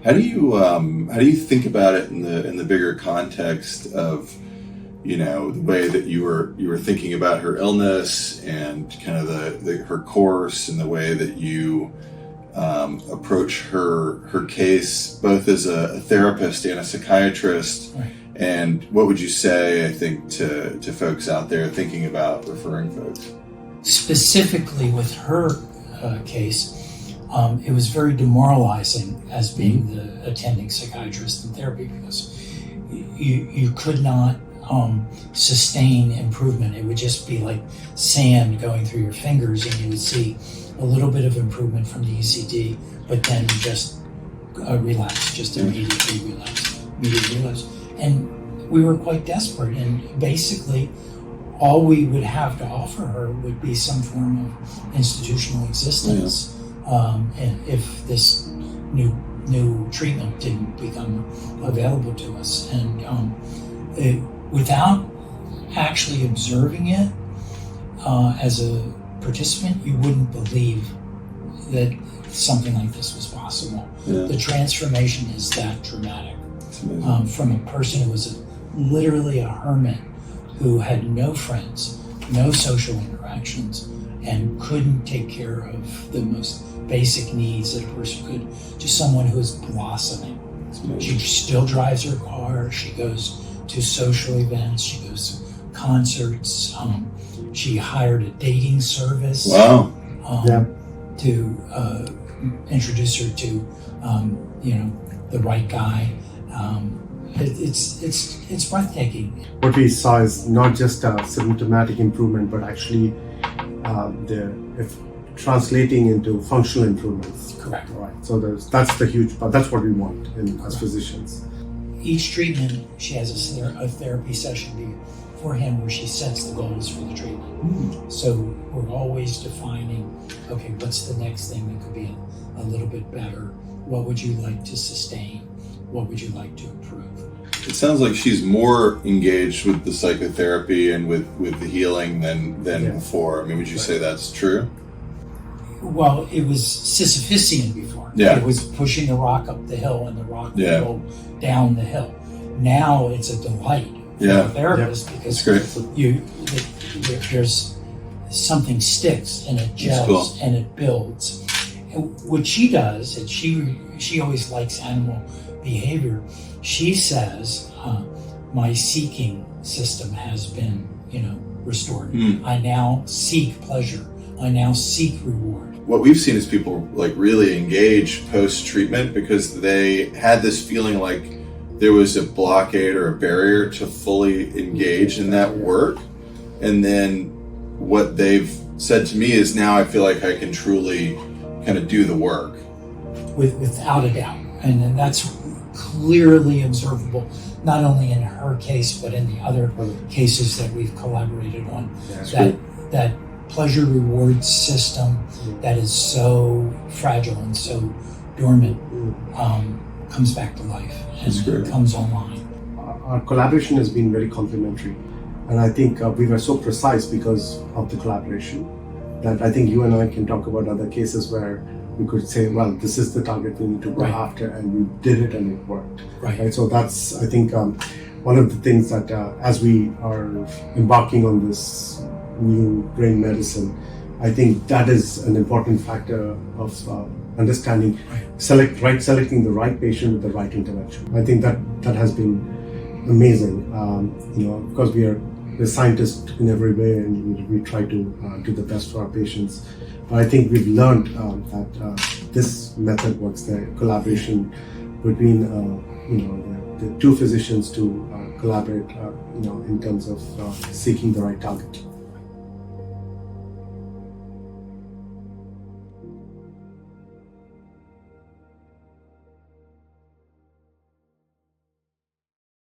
How do you think about it in the bigger context of, you know, the way that you were thinking about her illness and kind of her course, and the way that you approach her case, both as a therapist and a psychiatrist? Right. And what would you say, I think, to folks out there thinking about referring folks? Specifically with her case, it was very demoralizing as being the attending psychiatrist in therapy, because you could not sustain improvement. It would just be like sand going through your fingers, and you would see a little bit of improvement from the ECD, but then just relapse, just immediately relapse. And we were quite desperate, and basically all we would have to offer her would be some form of institutional existence. And if this new treatment didn't become available to us, and without actually observing it as a participant, you wouldn't believe that something like this was possible. Yeah. The transformation is that dramatic. It's from a person who was literally a hermit, who had no friends, no social interactions, and couldn't take care of the most basic needs that a person could, to someone who is blossoming. She still drives her car, she goes to social events, she goes to concerts, she hired a dating service. Wow. To introduce her to the right guy. It's breathtaking. What we saw is not just a symptomatic improvement, but actually if translating into functional improvements. Correct. Right. So that's the huge part. That's what we want as physicians. Each treatment, she has a therapy session beforehand where she sets the goals for the treatment. So we're always defining, okay, what's the next thing that could be a little bit better? What would you like to sustain? What would you like to improve? It sounds like she's more engaged with the psychotherapy and with the healing than before. I mean, would you say that's true? Well, it was Sisyphusian before. Yeah. It was pushing the rock up the hill, and the rock would go down the hill. Now it's a delight for the therapist, because there's something sticks and it gels and it builds. And what she does, and she always likes animal behavior. She says, my seeking system has been, restored. I now seek pleasure. I now seek reward. What we've seen is people like really engage post-treatment because they had this feeling like there was a blockade or a barrier to fully engage in that work. And then what they've said to me is, now I feel like I can truly kind of do the work. Without a doubt. And then that's clearly observable, not only in her case, but in the other cases that we've collaborated on. That pleasure reward system that is so fragile and so dormant comes back to life and comes online. Our collaboration has been very complementary, and I think we were so precise because of the collaboration that I think you and I can talk about other cases where we could say, well, this is the target we need to go after, and we did it and it worked. Right? So that's, I think, one of the things that as we are embarking on this new brain medicine, I think that is an important factor of understanding, selecting the right patient with the right intervention. I think that has been amazing. Of course we're scientists in every way, and we try to do the best for our patients. But I think we've learned that this method works. The collaboration between the two physicians to collaborate, in terms of seeking the right target.